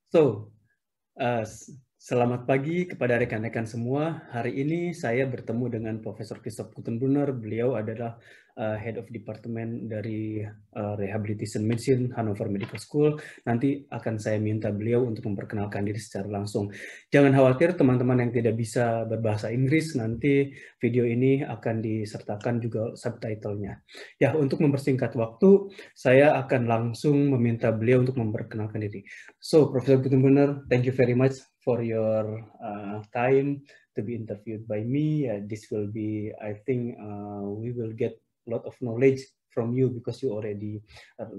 So, selamat pagi kepada rekan-rekan semua. Hari ini saya bertemu dengan Profesor Gutenbrunner. Beliau adalah Head of Department dari Rehabilitation Medicine Hannover Medical School. Nanti akan saya minta beliau untuk memperkenalkan diri secara langsung. Jangan khawatir teman-teman yang tidak bisa berbahasa Inggris, nanti video ini akan disertakan juga subtitlenya. Ya, untuk mempersingkat waktu, saya akan langsung meminta beliau untuk memperkenalkan diri. So, Professor Gutenbrunner, thank you very much for your time to be interviewed by me. This will be, I think, we will get a lot of knowledge from you because you already are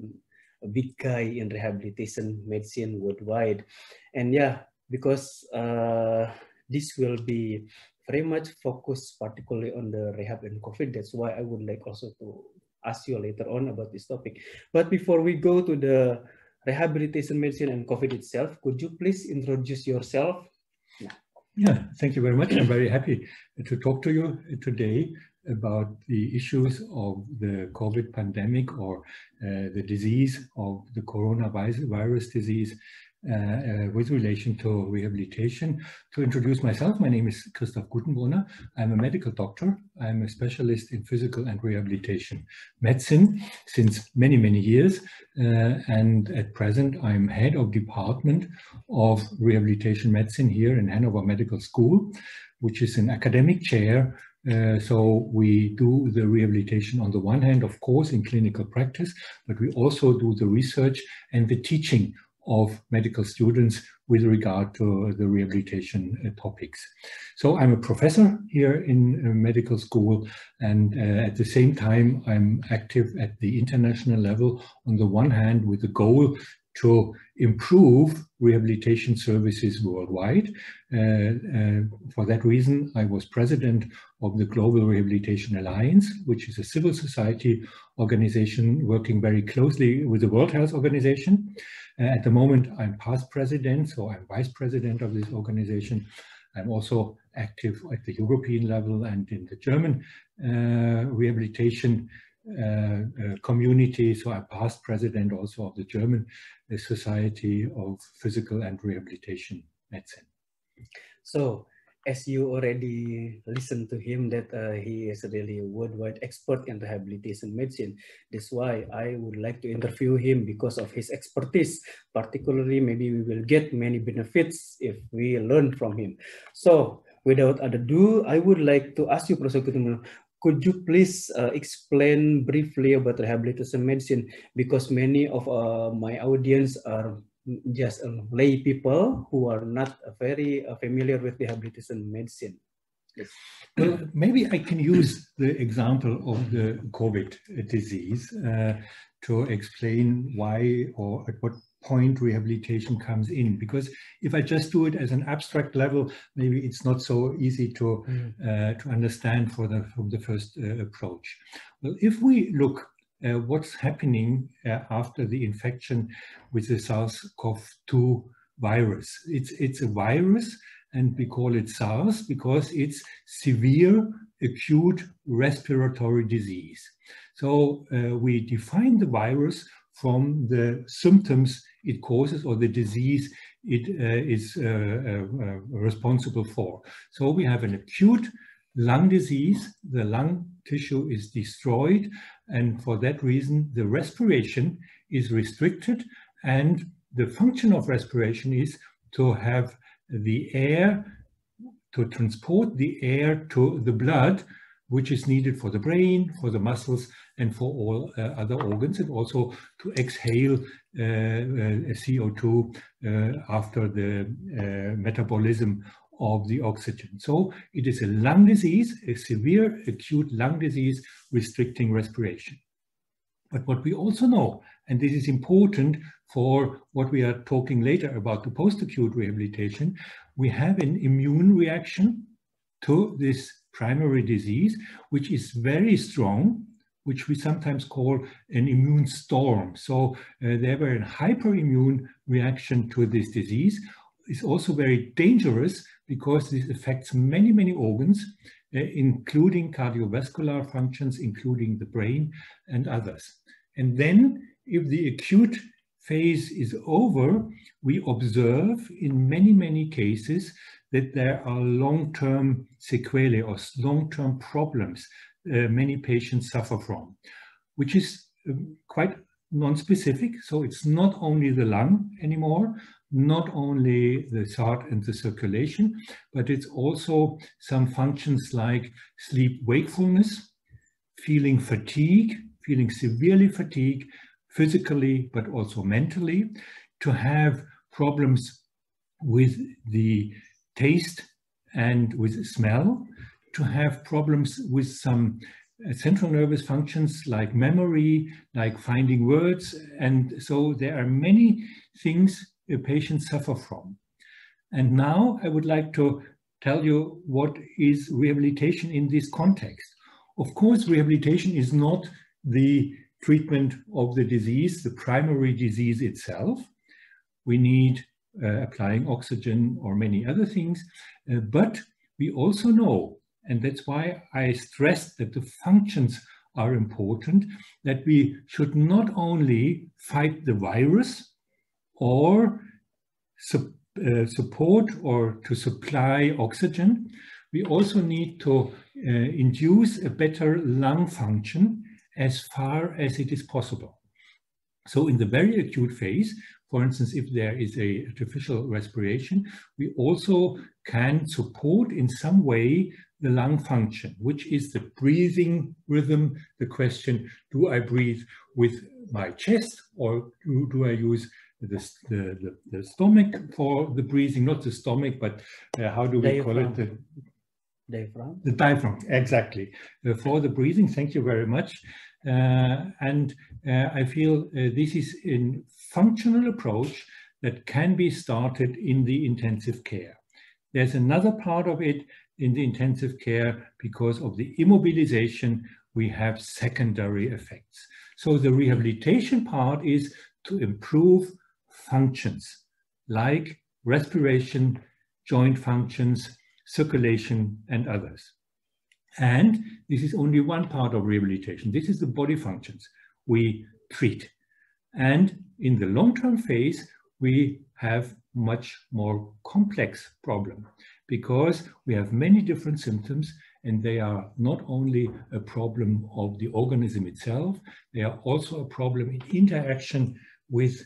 a big guy in rehabilitation medicine worldwide. And yeah, because this will be very much focused particularly on the rehab and COVID. That's why I would like also to ask you later on about this topic. But before we go to the rehabilitation medicine and COVID itself, could you please introduce yourself? Yeah, thank you very much. I'm very happy to talk to you today about the issues of the COVID pandemic or the disease of the coronavirus disease with relation to rehabilitation. To introduce myself, my name is Christoph Gutenbrunner. I'm a medical doctor. I'm a specialist in physical and rehabilitation medicine since many, many years. And at present, I'm head of department of rehabilitation medicine here in Hannover Medical School, which is an academic chair. So we do the rehabilitation on the one hand, of course, in clinical practice, but we also do the research and the teaching of medical students with regard to the rehabilitation topics. So I'm a professor here in medical school, and at the same time I'm active at the international level, on the one hand with the goal to improve rehabilitation services worldwide. For that reason, I was president of the Global Rehabilitation Alliance, which is a civil society organization working very closely with the World Health Organization. At the moment, I'm past president, so I'm vice president of this organization. I'm also active at the European level and in the German rehabilitation community. So I'm past president also of the German Society of Physical and Rehabilitation Medicine. So, as you already listened to him, that he is really a worldwide expert in rehabilitation medicine. That's why I would like to interview him because of his expertise. Particularly, maybe we will get many benefits if we learn from him. So, without other ado, I would like to ask you, Professor Gutenbrunner, could you please explain briefly about rehabilitation medicine? Because many of my audience are just lay people who are not very familiar with rehabilitation medicine. Yes. Well, maybe I can use the example of the COVID disease to explain why or at what point rehabilitation comes in, because if I just do it as an abstract level, maybe it's not so easy to understand from the first approach. Well, if we look what's happening after the infection with the SARS-CoV-2 virus. It's a virus, and we call it SARS because it's severe acute respiratory disease. So we define the virus from the symptoms it causes or the disease it is responsible for. So we have an acute lung disease, the lung tissue is destroyed, and for that reason the respiration is restricted, and the function of respiration is to have the air, to transport the air to the blood, which is needed for the brain, for the muscles, and for all other organs, and also to exhale CO2 after the metabolism of the oxygen. So it is a lung disease, a severe acute lung disease restricting respiration. But what we also know, and this is important for what we are talking later about the post-acute rehabilitation, we have an immune reaction to this primary disease, which is very strong, which we sometimes call an immune storm. So they have a hyperimmune reaction to this disease. It's also very dangerous because this affects many, many organs, including cardiovascular functions, including the brain and others. And then if the acute phase is over, we observe in many, many cases that there are long-term sequelae or long-term problems many patients suffer from, which is quite non-specific. So it's not only the lung anymore, not only the heart and the circulation, but it's also some functions like sleep wakefulness, feeling fatigue, feeling severely fatigued, physically, but also mentally, to have problems with the taste and with smell, to have problems with some central nervous functions like memory, like finding words. And so there are many things patients suffer from. And now I would like to tell you what is rehabilitation in this context. Of course, rehabilitation is not the treatment of the disease, the primary disease itself. We need applying oxygen or many other things, but we also know, and that's why I stressed that the functions are important, that we should not only fight the virus or support or to supply oxygen, we also need to induce a better lung function as far as it is possible. So in the very acute phase, for instance, if there is an artificial respiration, we also can support in some way the lung function, which is the breathing rhythm, the question, do I breathe with my chest or do I use the stomach for the breathing? Not the stomach, but how do we call it? The diaphragm. The diaphragm, exactly. For the breathing, thank you very much. I feel this is a functional approach that can be started in the intensive care. There's another part of it in the intensive care because of the immobilization, we have secondary effects. So the rehabilitation part is to improve functions like respiration, joint functions, circulation, and others. And this is only one part of rehabilitation. This is the body functions we treat. And in the long-term phase, we have much more complex problem because we have many different symptoms and they are not only a problem of the organism itself, they are also a problem in interaction with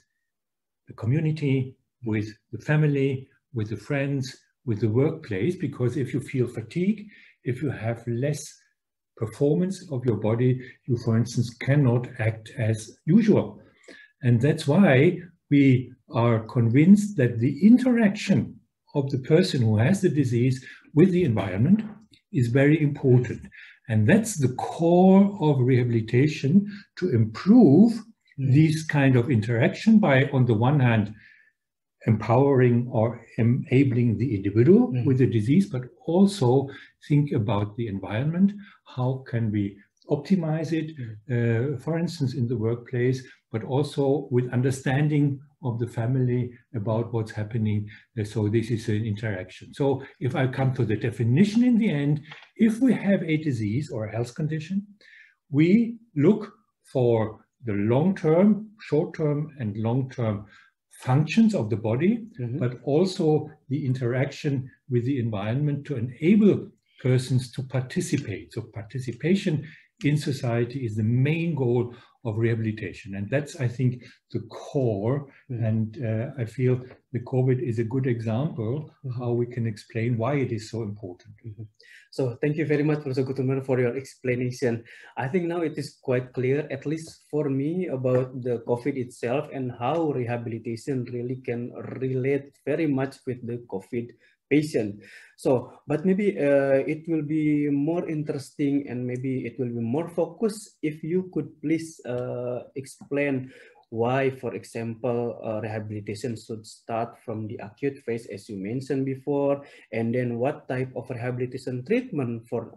the community, with the family, with the friends, with the workplace, because if you feel fatigue, if you have less performance of your body, you, for instance, cannot act as usual. And that's why we are convinced that the interaction of the person who has the disease with the environment is very important. And that's the core of rehabilitation, to improve this kind of interaction by, on the one hand, empowering or enabling the individual with the disease, but also think about the environment. How can we optimize it, for instance, in the workplace, but also with understanding of the family about what's happening. So this is an interaction. So if I come to the definition in the end, if we have a disease or a health condition, we look for the long-term, short-term, and long-term functions of the body, but also the interaction with the environment to enable persons to participate. So participation in society is the main goal of rehabilitation. And that's, I think, the core. And I feel the COVID is a good example how we can explain why it is so important. So thank you very much, Professor Gutenbrunner, for your explanation. I think now it is quite clear, at least for me, about the COVID itself and how rehabilitation really can relate very much with the COVID patient. So, but maybe it will be more interesting and maybe it will be more focused if you could please explain why, for example, rehabilitation should start from the acute phase, as you mentioned before, and then what type of rehabilitation treatment for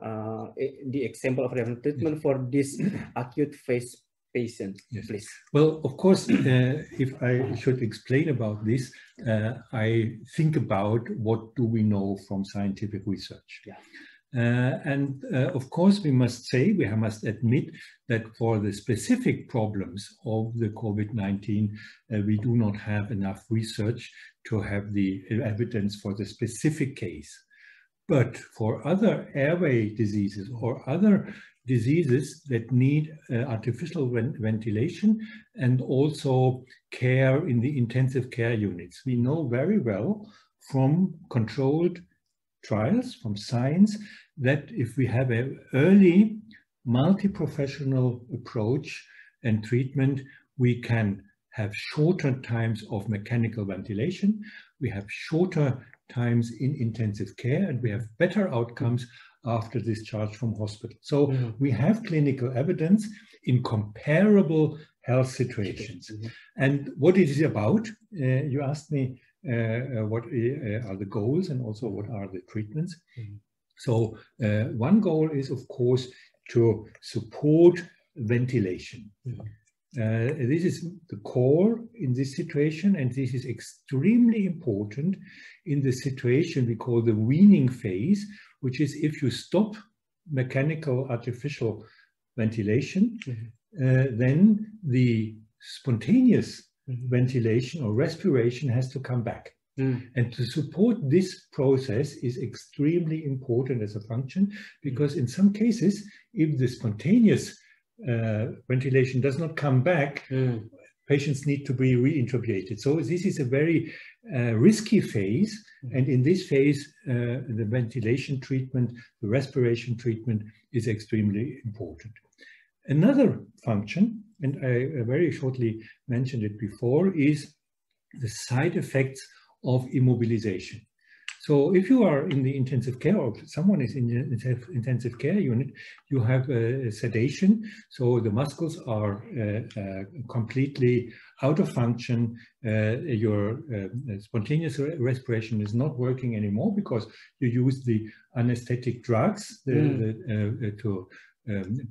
the example of rehabilitation treatment for this acute phase patient, please. Well, of course, if I should explain about this, I think about what do we know from scientific research. Of course, we must admit that for the specific problems of the COVID-19, we do not have enough research to have the evidence for the specific case. But for other airway diseases or other diseases that need artificial ventilation and also care in the intensive care units, we know very well from controlled trials, from science, that if we have an early multi-professional approach and treatment, we can have shorter times of mechanical ventilation, we have shorter times in intensive care, and we have better outcomes after discharge from hospital. So we have clinical evidence in comparable health situations. And what it is about, you asked me what are the goals and also what are the treatments. So one goal is, of course, to support ventilation. This is the core in this situation, and this is extremely important in the situation we call the weaning phase, which is if you stop mechanical artificial ventilation, then the spontaneous ventilation or respiration has to come back. And to support this process is extremely important as a function, because in some cases, if the spontaneous ventilation does not come back, patients need to be reintubated. So this is a very risky phase. And in this phase, the ventilation treatment, the respiration treatment is extremely important. Another function, and I very shortly mentioned it before, is the side effects of immobilization. So if you are in the intensive care, or someone is in the intensive care unit, you have sedation. So the muscles are completely out of function. Your spontaneous respiration is not working anymore because you use the anesthetic drugs to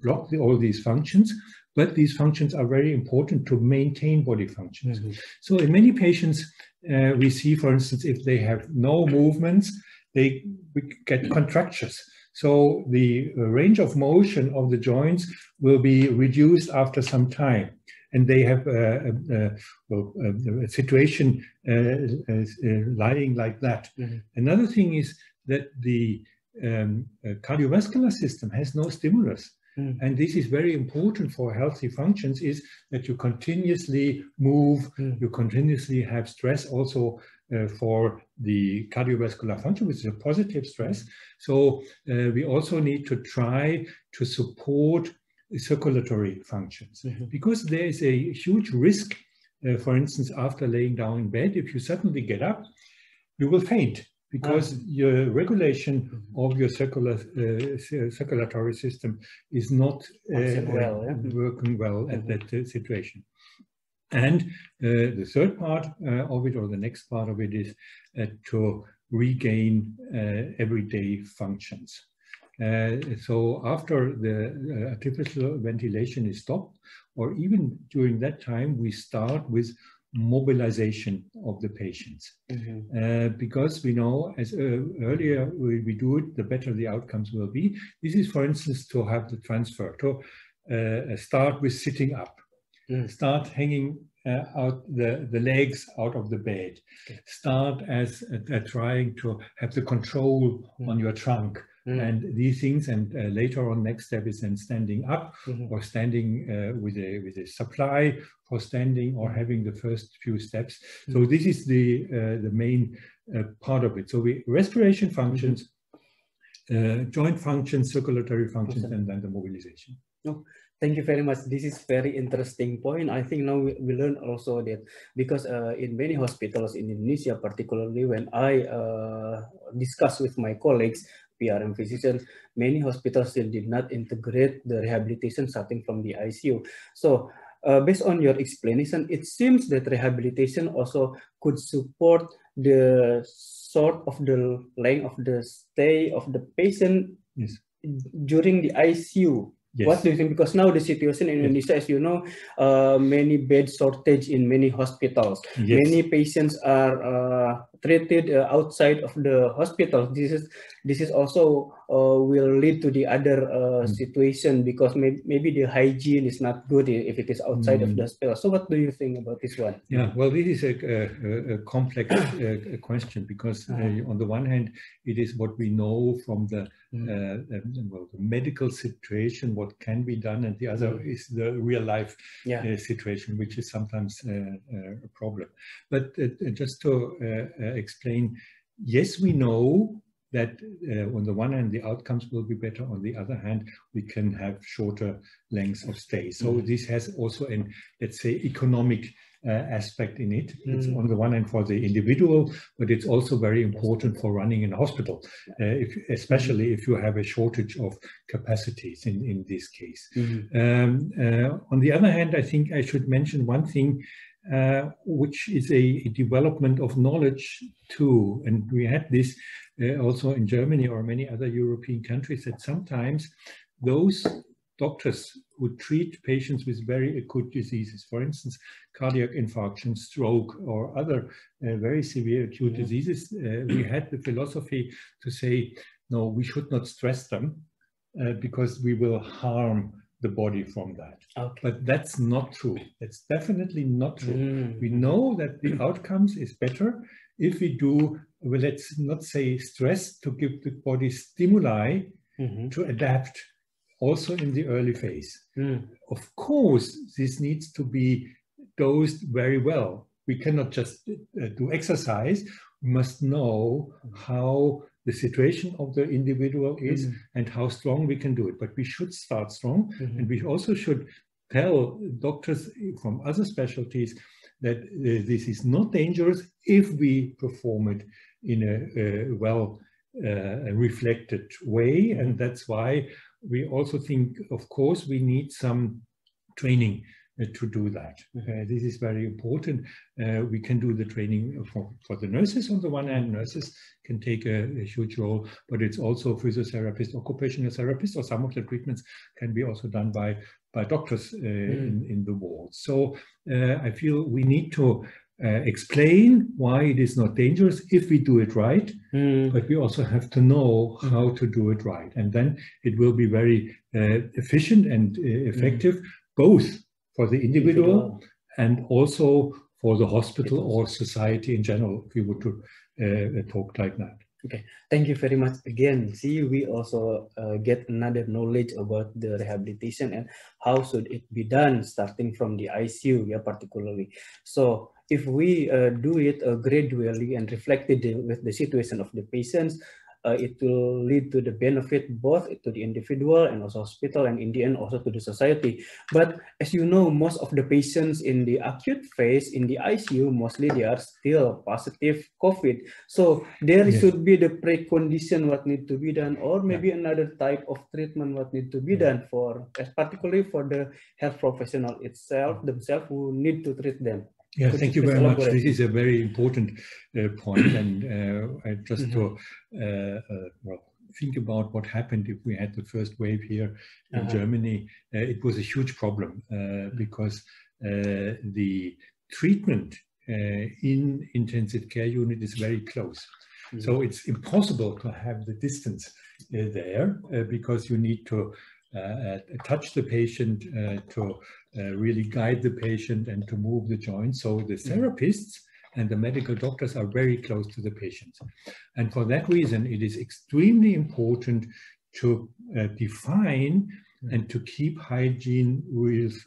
block all these functions. But these functions are very important to maintain body functions. So in many patients, we see, for instance, if they have no movements, they get contractures. So the range of motion of the joints will be reduced after some time. And they have a situation lying like that. Another thing is that the cardiovascular system has no stimulus. And this is very important for healthy functions, is that you continuously move, you continuously have stress also for the cardiovascular function, which is a positive stress. So we also need to try to support circulatory functions, because there is a huge risk, for instance, after laying down in bed, if you suddenly get up, you will faint. Because your regulation of your circulatory system is not working well at that situation. And the third part of it, or the next part of it, is to regain everyday functions. So after the artificial ventilation is stopped, or even during that time, we start with mobilization of the patients, because we know, as earlier we do it, the better the outcomes will be. This is, for instance, to have the transfer, to start with sitting up, start hanging out the legs out of the bed, start as trying to have the control on your trunk. And these things, and later on, next step is then standing up, or standing with a supply for standing, or having the first few steps. So this is the main part of it. So respiration functions, joint functions, circulatory functions, and then the mobilization. Thank you very much. This is very interesting point. I think now we learn also that, because in many hospitals in Indonesia, particularly when I discuss with my colleagues, PRM physicians, many hospitals still did not integrate the rehabilitation starting from the ICU. So based on your explanation, it seems that rehabilitation also could support the sort of the length of the stay of the patient during the ICU. What do you think? Because now the situation in Indonesia, as you know, many bed shortage in many hospitals. Many patients are treated outside of the hospital. This this is also will lead to the other situation, because maybe the hygiene is not good if it is outside of the hospital. So what do you think about this one? Yeah, well, this is a complex question, because on the one hand, it is what we know from the well, the medical situation, what can be done, and the other is the real life situation, which is sometimes a problem. But just to explain, yes, we know that on the one hand, the outcomes will be better. On the other hand, we can have shorter lengths of stay. So this has also an, let's say, economic aspect in it. It's on the one hand for the individual, but it's also very important for running in a hospital, especially if you have a shortage of capacities in this case. On the other hand, I think I should mention one thing, which is a development of knowledge too. And we had this also in Germany or many other European countries, that sometimes those doctors who treat patients with very acute diseases, for instance, cardiac infarction, stroke, or other very severe acute diseases, we had the philosophy to say, no, we should not stress them because we will harm the body from that. But that's not true. That's definitely not true. We know that the outcomes is better if we do, well, let's not say stress, to give the body stimuli to adapt also in the early phase. Of course, this needs to be dosed very well. We cannot just do exercise. We must know how the situation of the individual is and how strong we can do it. But we should start strong, and we also should tell doctors from other specialties that this is not dangerous if we perform it in a well reflected way. And that's why we also think, of course, we need some training to do that. This is very important. We can do the training for the nurses on the one hand. Nurses can take a huge role, but it's also physiotherapists, occupational therapists, or some of the treatments can be also done by doctors in the ward. So I feel we need to explain why it is not dangerous if we do it right, but we also have to know how to do it right. And then it will be very efficient and effective, both for the individual and also for the hospital or society in general, if we were to talk like that. Okay, thank you very much again. See, we also get another knowledge about the rehabilitation and how should it be done, starting from the ICU, particularly. So if we do it gradually and reflected with the situation of the patients, it will lead to the benefit both to the individual and also hospital, and in the end also to the society. But as you know, most of the patients in the acute phase in the ICU, mostly they are still positive COVID. So there should be the precondition what need to be done, or maybe another type of treatment what need to be done for, particularly for the health professional themselves who need to treat them. Yeah, thank you very much. This is a very important point, and I just to well, think about what happened if we had the first wave here in Germany. It was a huge problem because the treatment in intensive care unit is very close. So it's impossible to have the distance there because you need to touch the patient, to really guide the patient and to move the joints. So the therapists and the medical doctors are very close to the patients. And for that reason, it is extremely important to define and to keep hygiene rules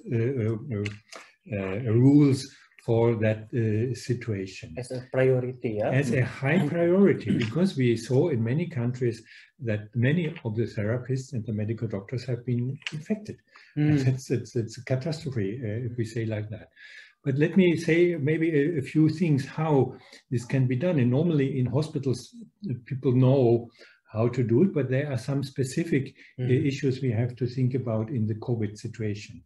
for that situation. As a priority, As a high priority, because we saw in many countries that many of the therapists and the medical doctors have been infected. It's a catastrophe if we say like that. But let me say maybe a few things how this can be done. And normally in hospitals, people know how to do it, but there are some specific issues we have to think about in the COVID situation.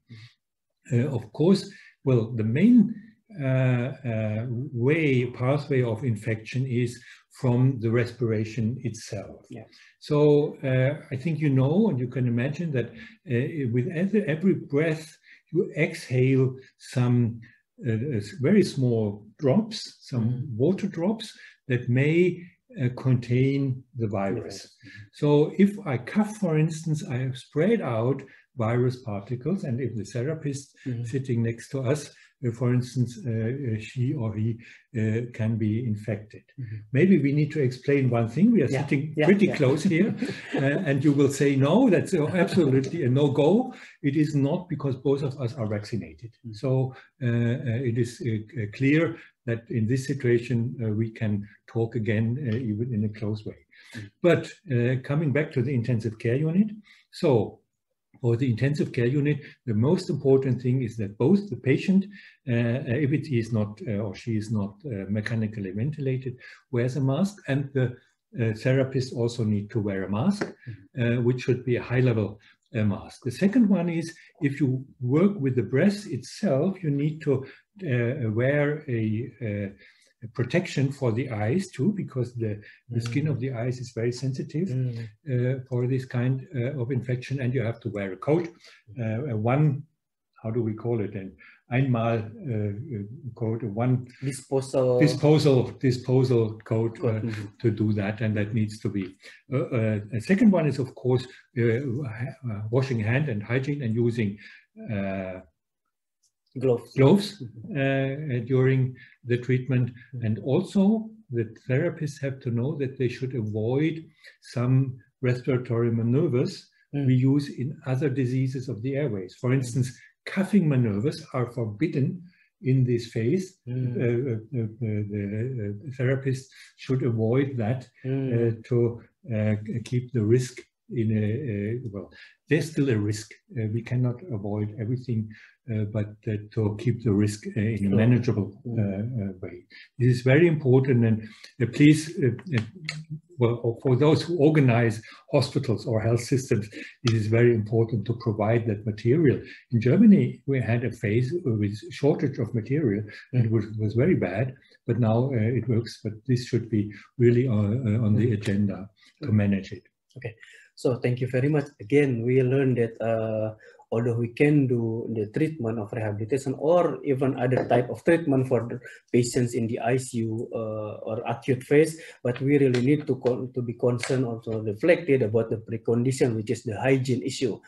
Of course, well, the main pathway of infection is from the respiration itself. So I think you know, and you can imagine that with every breath you exhale some very small drops, some water drops that may contain the virus. So if I cough, for instance, I have spread out virus particles, and if the therapist sitting next to us, for instance, she or he can be infected. Maybe we need to explain one thing. We are sitting pretty close here, and you will say, no, that's absolutely a no-go. It is not, because both of us are vaccinated. So it is clear that in this situation, we can talk again, even in a close way. But coming back to the intensive care unit, so for the intensive care unit, the most important thing is that both the patient, if it is not or she is not mechanically ventilated, wears a mask, and the therapist also need to wear a mask, which should be a high-level mask. The second one is, if you work with the breast itself, you need to wear a protection for the eyes too, because the skin of the eyes is very sensitive for this kind of infection, and you have to wear a coat, how do we call it, an einmal coat, one disposal coat to do that, and that needs to be. A second one is, of course, washing hand and hygiene, and using gloves during the treatment. And also the therapists have to know that they should avoid some respiratory maneuvers we use in other diseases of the airways. For instance, coughing maneuvers are forbidden in this phase. The therapist should avoid that to keep the risk in well, there's still a risk. We cannot avoid everything, but to keep the risk in a manageable way. This is very important, and please, well, for those who organize hospitals or health systems, it is very important to provide that material. In Germany, we had a phase with shortage of material, and it was very bad, but now it works. But this should be really on the agenda to manage it. Okay. So thank you very much. Again, we learned that although we can do the treatment of rehabilitation or even other type of treatment for the patients in the ICU or acute phase, but we really need to be concerned, also reflected about the precondition, which is the hygiene issue.